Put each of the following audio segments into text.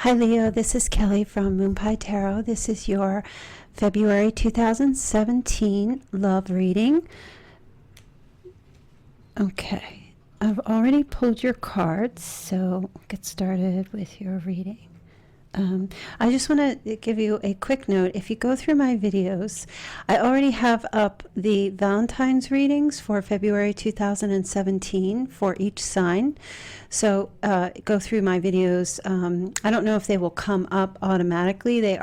Hi Leo, this is Kelly from Moon Pie Tarot. This is your February 2017 love reading. Okay, I've already pulled your cards, so get started with your reading. I just want to give you a quick note. If you go through my videos, I already have up the Valentine's readings for February 2017 for each sign. So go through my videos. I don't know if they will come up automatically. They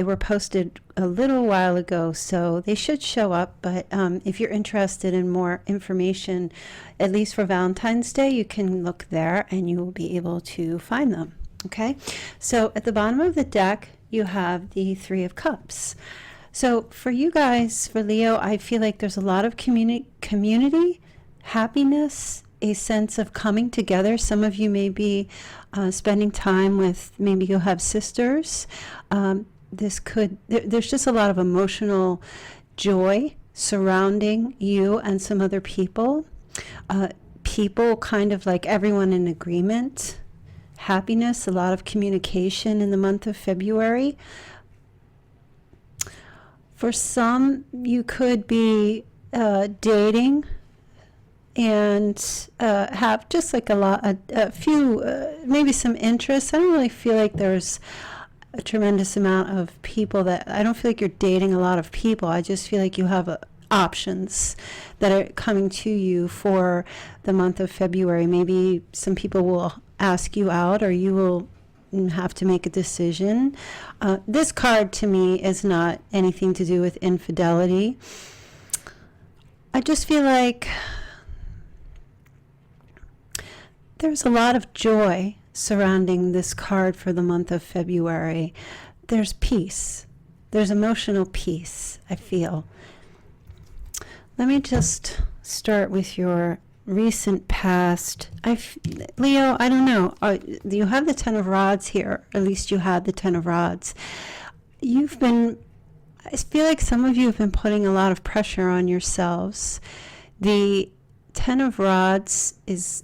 were posted a little while ago, so they should show up. But if you're interested in more information, at least for Valentine's Day, you can look there and you will be able to find them. Okay, so at the bottom of the deck, you have the Three of Cups. So for you guys, for Leo, I feel like there's a lot of community, happiness, a sense of coming together. Some of you may be spending time with, maybe you'll have sisters. There's just a lot of emotional joy surrounding you and some other people. People kind of like everyone in agreement. Happiness, a lot of communication in the month of February. For some, you could be dating and have just like a few, maybe some interests. I don't really feel like there's a tremendous amount of people I don't feel like you're dating a lot of people. I just feel like you have options that are coming to you for the month of February. Maybe some people will ask you out, or you will have to make a decision. This card to me is not anything to do with infidelity. I just feel like there's a lot of joy surrounding this card for the month of February. There's peace. There's emotional peace, I feel. Let me just start with your recent past. Leo, I don't know. You have the Ten of Rods here. At least you had the Ten of Rods. I feel like some of you have been putting a lot of pressure on yourselves. The Ten of Rods is,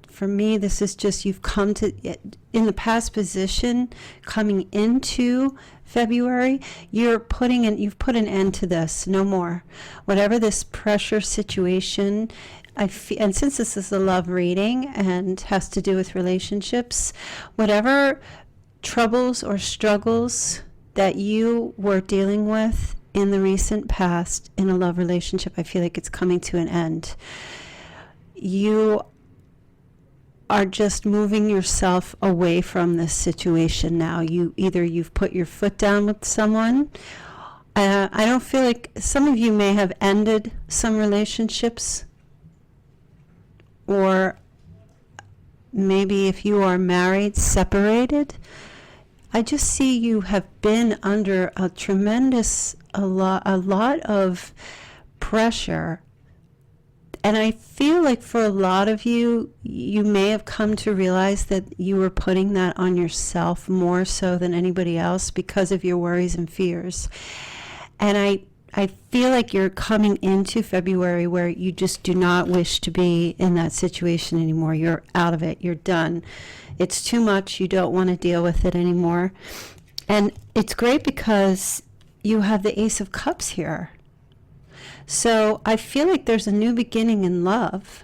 for me, this is just you've come to, in the past position, coming into February, you've put an end to this. No more. Whatever this pressure situation, and since this is a love reading and has to do with relationships, whatever troubles or struggles that you were dealing with in the recent past in a love relationship, I feel like it's coming to an end. You are just moving yourself away from this situation now. You've put your foot down with someone. I don't feel like, some of you may have ended some relationships, or maybe if you are married, separated. I just see you have been under a lot of pressure. And I feel like for a lot of you, you may have come to realize that you were putting that on yourself more so than anybody else because of your worries and fears. And I feel like you're coming into February where you just do not wish to be in that situation anymore. You're out of it. You're done. It's too much. You don't want to deal with it anymore. And it's great because you have the Ace of Cups here. So I feel like there's a new beginning in love.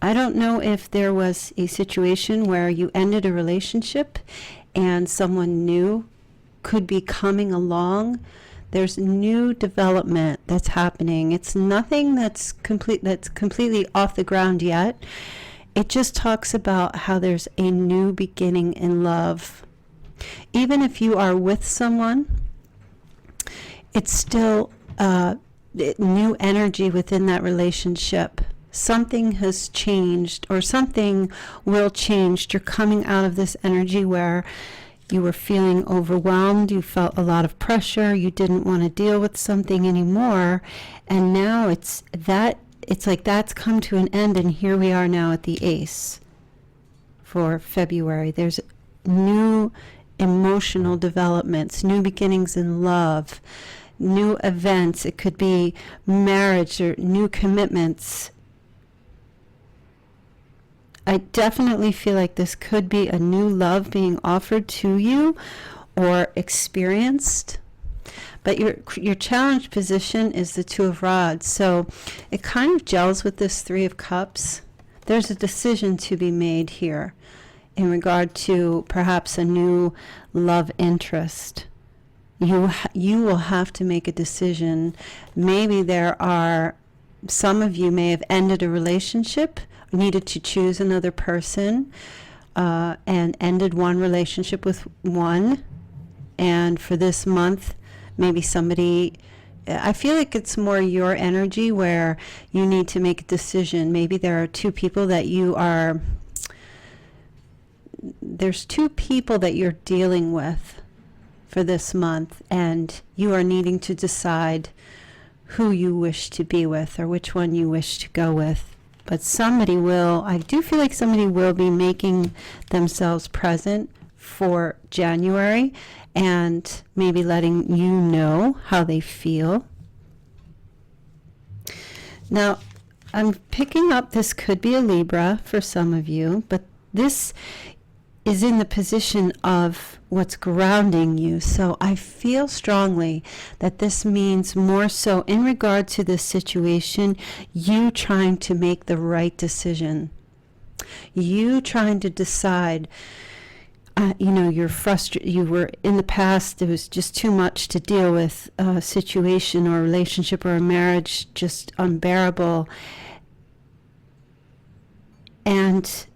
I don't know if there was a situation where you ended a relationship and someone new could be coming along. There's new development that's happening. It's nothing that's completely off the ground yet. It just talks about how there's a new beginning in love. Even if you are with someone, it's still new energy within that relationship. Something has changed, or something will change. You're coming out of this energy where you were feeling overwhelmed, you felt a lot of pressure, you didn't want to deal with something anymore, and now it's like that's come to an end, and here we are now at the Ace for February. There's new emotional developments, new beginnings in love, new events. It could be marriage or new commitments. I definitely feel like this could be a new love being offered to you or experienced. But your challenge position is the Two of Rods. So it kind of gels with this Three of Cups. There's a decision to be made here in regard to perhaps a new love interest. You will have to make a decision. Maybe some of you may have ended a relationship, needed to choose another person, and ended one relationship with one. And for this month, maybe I feel like it's more your energy where you need to make a decision. Maybe there are two people that there's two people that you're dealing with for this month, and you are needing to decide who you wish to be with or which one you wish to go with. But I do feel like somebody will be making themselves present for January and maybe letting you know how they feel. Now, I'm picking up this could be a Libra for some of you, but this is in the position of what's grounding you. So I feel strongly that this means more so in regard to this situation, you trying to make the right decision. You trying to decide, you're frustrated. You were in the past, it was just too much to deal with, a situation or a relationship or a marriage, just unbearable. And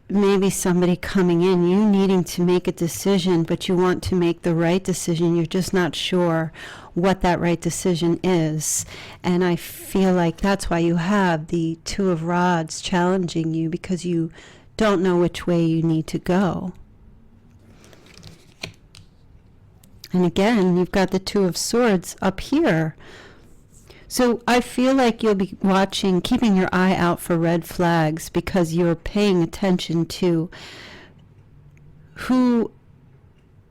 maybe somebody coming in, you needing to make a decision, but you want to make the right decision. You're just not sure what that right decision is. And I feel like that's why you have the Two of Rods challenging you, because you don't know which way you need to go. And again, you've got the Two of Swords up here. So I feel like you'll be keeping your eye out for red flags, because you're paying attention to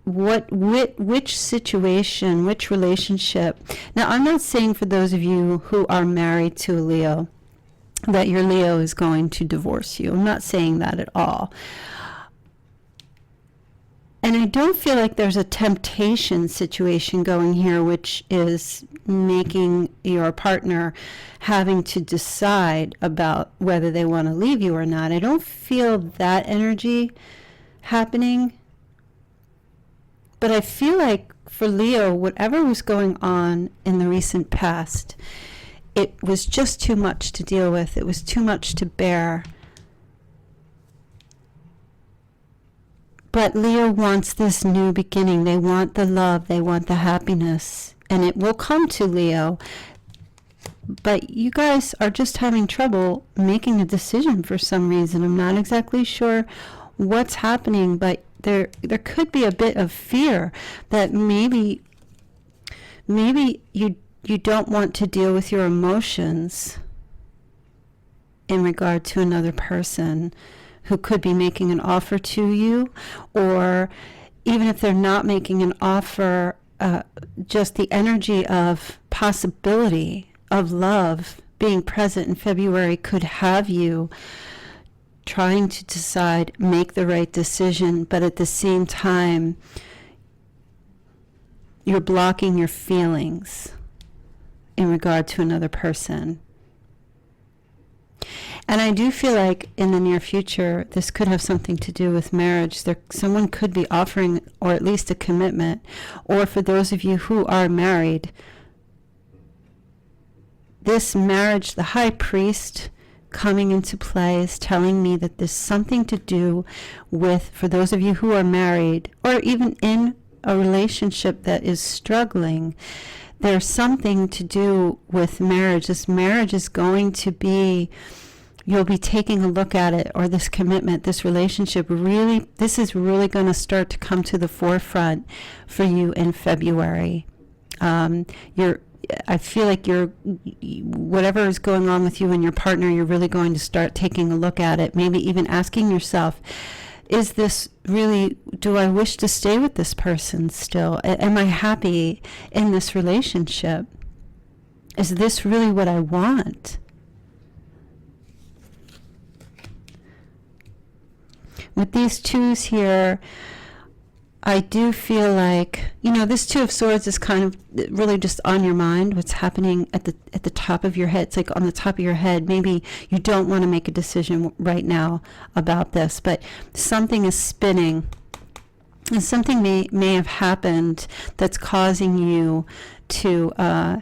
which situation, which relationship. Now, I'm not saying for those of you who are married to a Leo that your Leo is going to divorce you. I'm not saying that at all. And I don't feel like there's a temptation situation going here, which is making your partner having to decide about whether they want to leave you or not. I don't feel that energy happening. But I feel like for Leo, whatever was going on in the recent past, it was just too much to deal with. It was too much to bear. But Leo wants this new beginning. They want the love. They want the happiness. And it will come to Leo. But you guys are just having trouble making a decision for some reason. I'm not exactly sure what's happening, but there could be a bit of fear that maybe you don't want to deal with your emotions in regard to another person who could be making an offer to you, or even if they're not making an offer, just the energy of possibility of love being present in February could have you trying to decide, make the right decision, but at the same time, you're blocking your feelings in regard to another person. And I do feel like in the near future, this could have something to do with marriage. Someone could be offering, or at least a commitment. Or for those of you who are married, this marriage, the high priest coming into play is telling me that there's something to do with, for those of you who are married, or even in a relationship that is struggling, there's something to do with marriage. This marriage is going to be, you'll be taking a look at it, or this commitment, this relationship, this is really going to start to come to the forefront for you in February. I feel like whatever is going on with you and your partner, you're really going to start taking a look at it, maybe even asking yourself, is this really, do I wish to stay with this person still? Am I happy in this relationship? Is this really what I want? With these twos here, I do feel like, this Two of Swords is kind of really just on your mind, what's happening at the top of your head. It's like on the top of your head. Maybe you don't want to make a decision right now about this, but something is spinning. And something may have happened that's causing you to,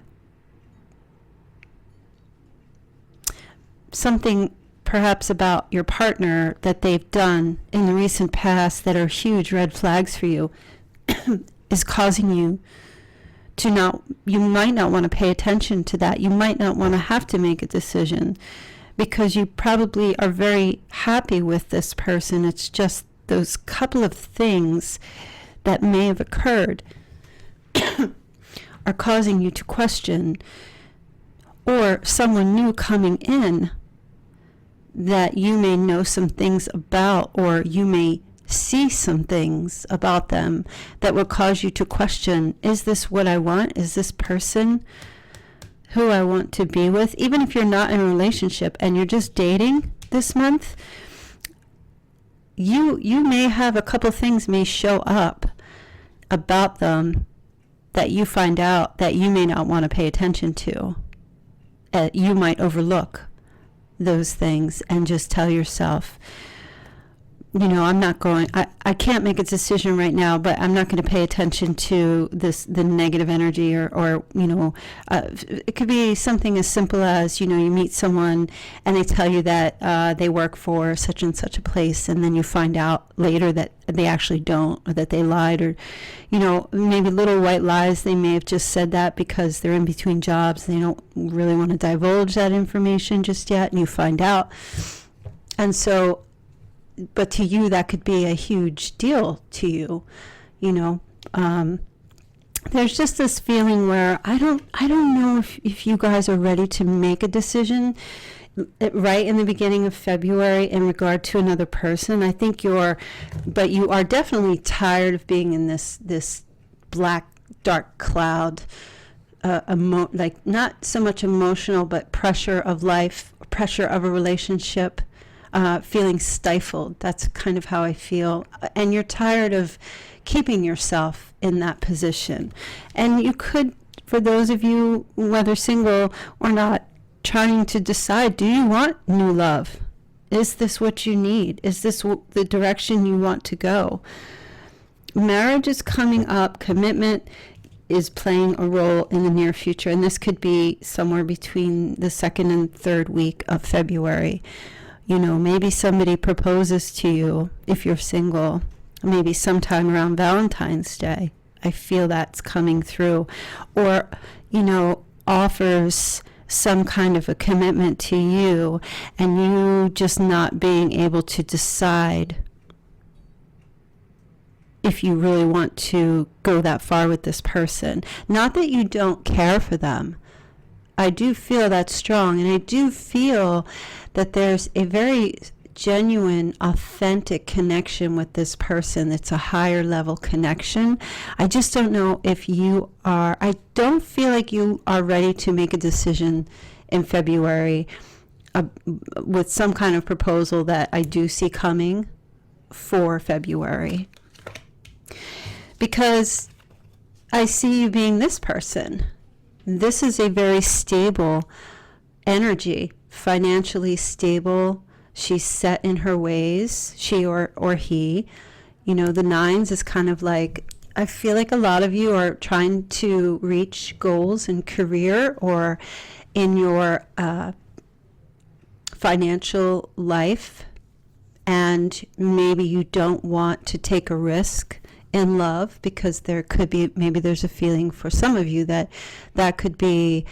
something perhaps about your partner that they've done in the recent past that are huge red flags for you is causing you to you might not want to pay attention to that. You might not want to have to make a decision because you probably are very happy with this person. It's just those couple of things that may have occurred are causing you to question, or someone new coming in that you may know some things about, or you may see some things about them that will cause you to question, is this what I want? Is this person who I want to be with? Even if you're not in a relationship and you're just dating this month, you may have a couple things may show up about them that you find out that you may not want to pay attention to. You might overlook those things and just tell yourself, I can't make a decision right now, but I'm not going to pay attention to the negative energy or it could be something as simple as, you meet someone and they tell you that they work for such and such a place, and then you find out later that they actually don't, or that they lied, or, maybe little white lies. They may have just said that because they're in between jobs. They don't really want to divulge that information just yet, and you find out. And so, but to you, that could be a huge deal to you, there's just this feeling where I don't know if you guys are ready to make a decision right in the beginning of February in regard to another person. I think you are definitely tired of being in this black, dark cloud, like not so much emotional, but pressure of life, pressure of a relationship. Feeling stifled. That's kind of how I feel. And you're tired of keeping yourself in that position. And you could, for those of you, whether single or not, trying to decide, do you want new love? Is this what you need? Is this the direction you want to go? Marriage is coming up. Commitment is playing a role in the near future. And this could be somewhere between the 2nd and 3rd week of February. Maybe somebody proposes to you if you're single, maybe sometime around Valentine's Day. I feel that's coming through. Or, offers some kind of a commitment to you, and you just not being able to decide if you really want to go that far with this person. Not that you don't care for them. I do feel that strong, and I do feel that there's a very genuine, authentic connection with this person. It's a higher level connection. I just don't know if you are, I don't feel like you are ready to make a decision in February with some kind of proposal that I do see coming for February. Because I see you being this person. This is a very stable energy, financially stable. She's set in her ways, she or he. The 9s is kind of like, I feel like a lot of you are trying to reach goals in career or in your financial life, and maybe you don't want to take a risk in love because there could be, maybe there's a feeling for some of you that could be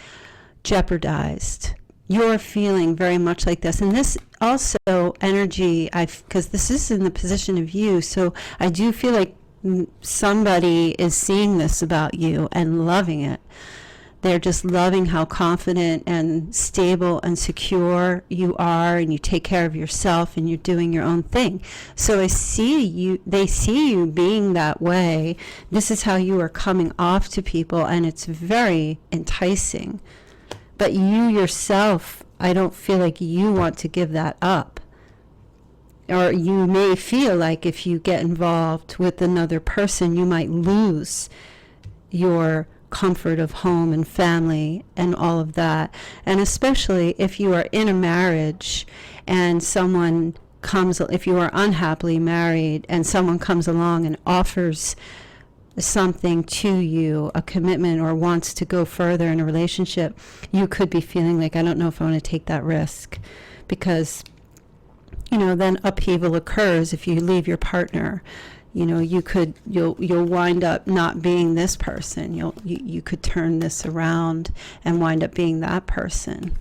jeopardized. You're feeling very much like this. And this also energy, because this is in the position of you, so I do feel like somebody is seeing this about you and loving it. They're just loving how confident and stable and secure you are, and you take care of yourself and you're doing your own thing. So they see you being that way. This is how you are coming off to people, and it's very enticing. But you yourself, I don't feel like you want to give that up. or you may feel like if you get involved with another person, you might lose your comfort of home and family and all of that. And especially if you are in a marriage and someone comes, if you are unhappily married and someone comes along and offers something to you, a commitment, or wants to go further in a relationship, you could be feeling like, I don't know if I want to take that risk, because then upheaval occurs if you leave your partner. You'll wind up not being this person. You could turn this around and wind up being that person,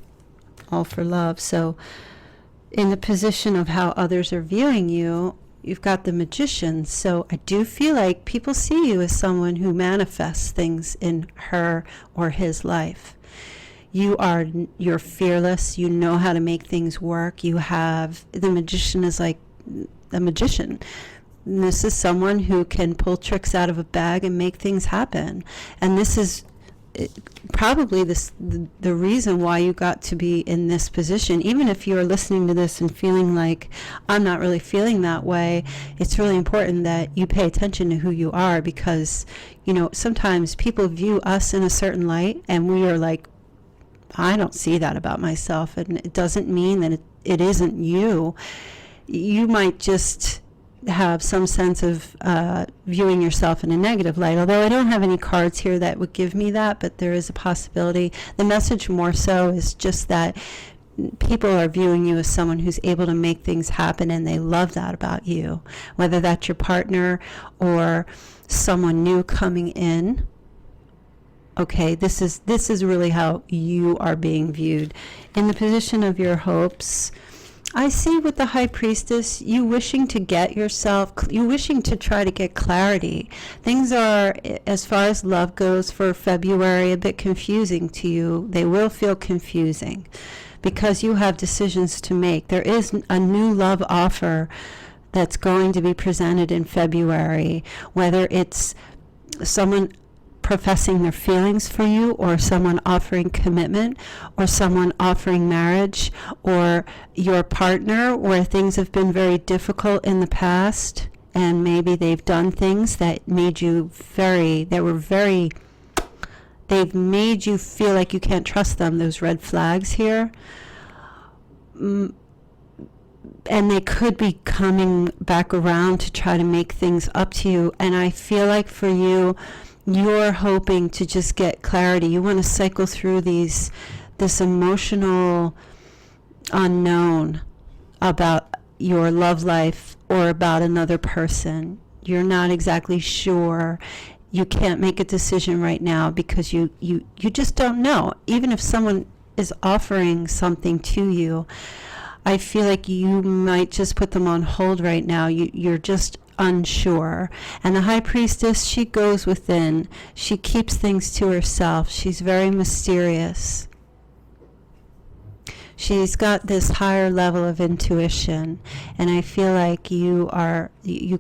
all for love. So in the position of how others are viewing you, you've got the Magician. So I do feel like people see you as someone who manifests things in her or his life. You're fearless. You know how to make things work. The Magician is like a magician. And this is someone who can pull tricks out of a bag and make things happen. And this is probably the reason why you got to be in this position. Even if you're listening to this and feeling like, I'm not really feeling that way, it's really important that you pay attention to who you are, because sometimes people view us in a certain light and we are like, I don't see that about myself. And it doesn't mean that it isn't you. You might just have some sense of viewing yourself in a negative light, although I don't have any cards here that would give me that, but there is a possibility. The message more so is just that people are viewing you as someone who's able to make things happen, and they love that about you, whether that's your partner or someone new coming in. Okay, this is really how you are being viewed. In the position of your hopes, I see with the High Priestess, you wishing to try to get clarity. Things are, as far as love goes for February, a bit confusing to you. They will feel confusing because you have decisions to make. There is a new love offer that's going to be presented in February, whether it's someone professing their feelings for you, or someone offering commitment, or someone offering marriage, or your partner where things have been very difficult in the past, and maybe they've done things that made you they've made you feel like you can't trust them, those red flags here. And they could be coming back around to try to make things up to you. And I feel like for you, you're hoping to just get clarity. You want to cycle through this emotional unknown about your love life or about another person. You're not exactly sure. You can't make a decision right now because you just don't know. Even if someone is offering something to you, I feel like you might just put them on hold right now. You're just unsure. And the High Priestess, she goes within. She keeps things to herself. She's very mysterious. She's got this higher level of intuition, and I feel like you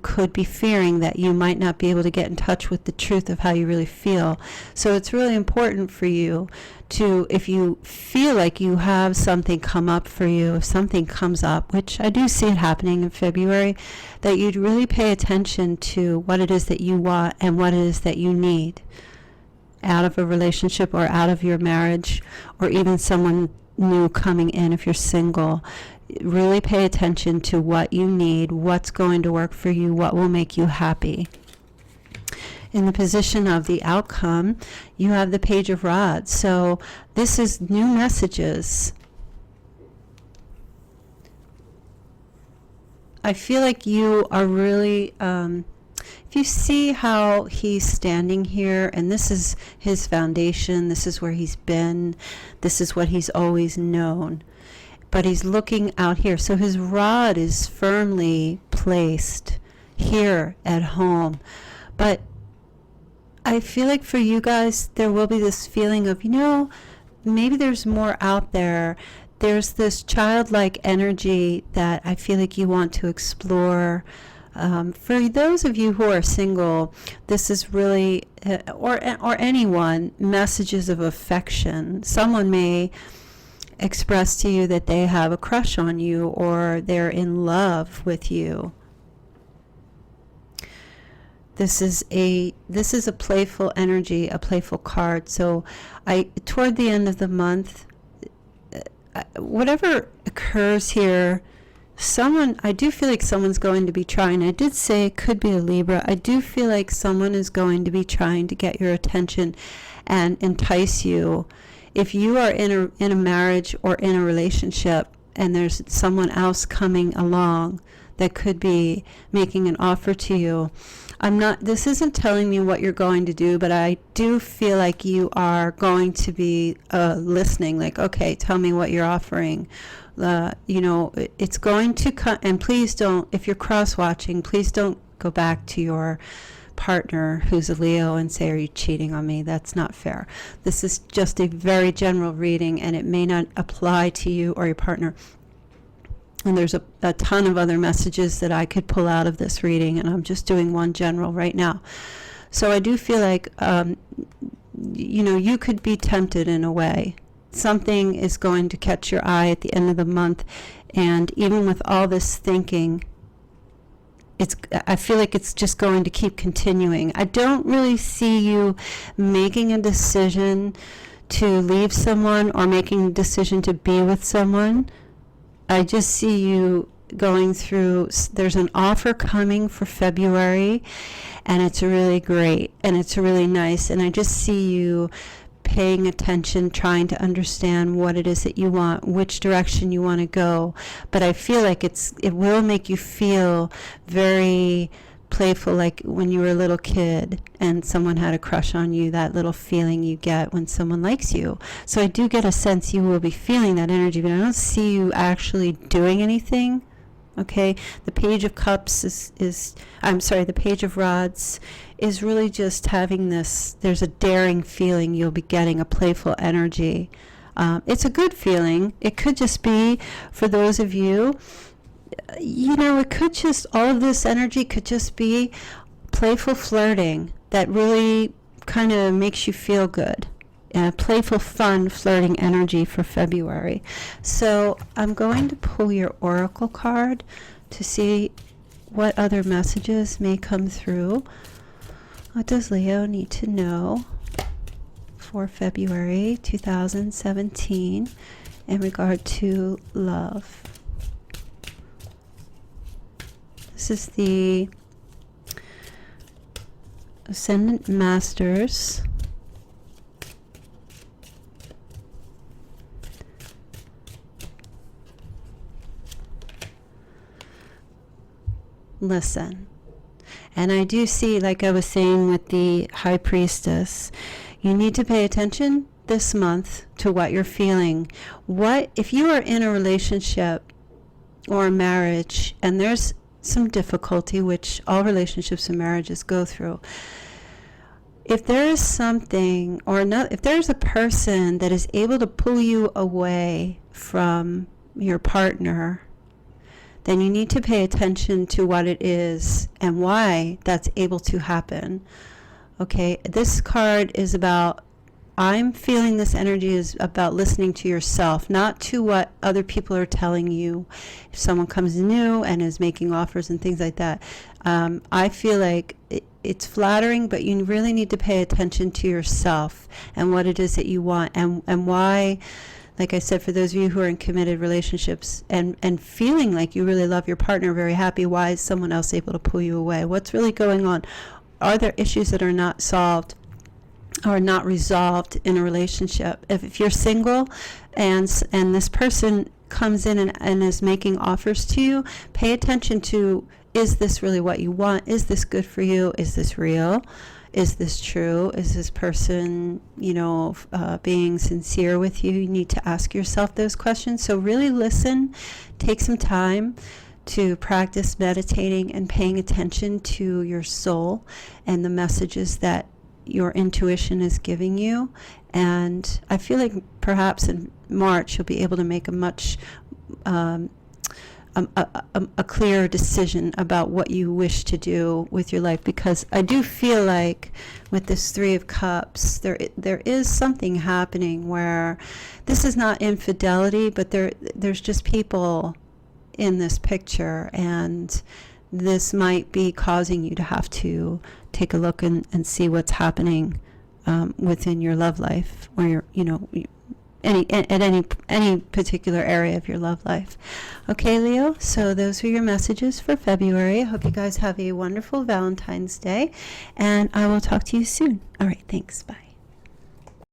could be fearing that you might not be able to get in touch with the truth of how you really feel. So it's really important for you to, if you feel like you have something come up for you, if something comes up, which I do see it happening in February, that you'd really pay attention to what it is that you want and what it is that you need out of a relationship or out of your marriage, or even someone new coming in if you're single. Really pay attention to what you need, what's going to work for you, what will make you happy. In the position of the outcome, you have the Page of Rods. So this is new messages. I feel like you are really, if you see how he's standing here, and this is his foundation, this is where he's been, this is what he's always known, but he's looking out here. So his rod is firmly placed here at home. But I feel like for you guys, there will be this feeling of, maybe there's more out there. There's this childlike energy that I feel like you want to explore. For those of you who are single, this is really, or anyone, messages of affection. Someone may express to you that they have a crush on you or they're in love with you. This is a playful energy, a playful card. So toward the end of the month, whatever occurs here, I do feel like someone's going to be trying. I did say it could be a Libra. I do feel like someone is going to be trying to get your attention and entice you. If you are in a marriage or in a relationship and there's someone else coming along that could be making an offer to you, this isn't telling me what you're going to do, but I do feel like you are going to be listening, like, okay, tell me what you're offering. It's going to come, and please don't, if you're cross-watching, please don't go back to your partner who's a Leo and say, are you cheating on me? That's not fair. This is just a very general reading, and it may not apply to you or your partner. And there's a ton of other messages that I could pull out of this reading, and I'm just doing one general right now. So I do feel like, you could be tempted in a way. Something is going to catch your eye at the end of the month, and even with all this thinking, I feel like it's just going to keep continuing. I don't really see you making a decision to leave someone or making a decision to be with someone. I just see you going through, there's an offer coming for February, and it's really great, and it's really nice, and I just see you paying attention, trying to understand what it is that you want, which direction you want to go. But I feel like it will make you feel very playful, like when you were a little kid and someone had a crush on you, that little feeling you get when someone likes you. So I do get a sense you will be feeling that energy, but I don't see you actually doing anything. Okay, the Page of Cups the Page of Rods is really just having there's a daring feeling you'll be getting, a playful energy. It's a good feeling. It could just be, for those of you, it could just, all of this energy could just be playful flirting that really kind of makes you feel good. Playful, fun, flirting energy for February. So I'm going to pull your Oracle card to see what other messages may come through. What does Leo need to know for February 2017 in regard to love? This is the Ascendant Masters. Listen. And I do see, like I was saying with the High Priestess, you need to pay attention this month to what you're feeling. If you are in a relationship or a marriage and there's some difficulty, which all relationships and marriages go through, if there is something if there's a person that is able to pull you away from your partner, then you need to pay attention to what it is and why that's able to happen. Okay, this card is about, I'm feeling this energy is about listening to yourself, not to what other people are telling you. If someone comes new and is making offers and things like that, I feel like it's flattering, but you really need to pay attention to yourself and what it is that you want and why. Like I said, for those of you who are in committed relationships and feeling like you really love your partner, very happy, why is someone else able to pull you away? What's really going on? Are there issues that are not solved or not resolved in a relationship? If you're single and this person comes in and is making offers to you, pay attention to, is this really what you want? Is this good for you? Is this real? Is this true? Is this person, being sincere with you? You need to ask yourself those questions. So really listen, take some time to practice meditating and paying attention to your soul and the messages that your intuition is giving you. And I feel like perhaps in March you'll be able to make a much a clear decision about what you wish to do with your life, because I do feel like with this Three of Cups, there is something happening where this is not infidelity, but there's just people in this picture, and this might be causing you to have to take a look and see what's happening within your love life, or your, any particular area of your love life. Okay, Leo, so those are your messages for February. I hope you guys have a wonderful Valentine's Day, and I will talk to you soon. All right, thanks. Bye.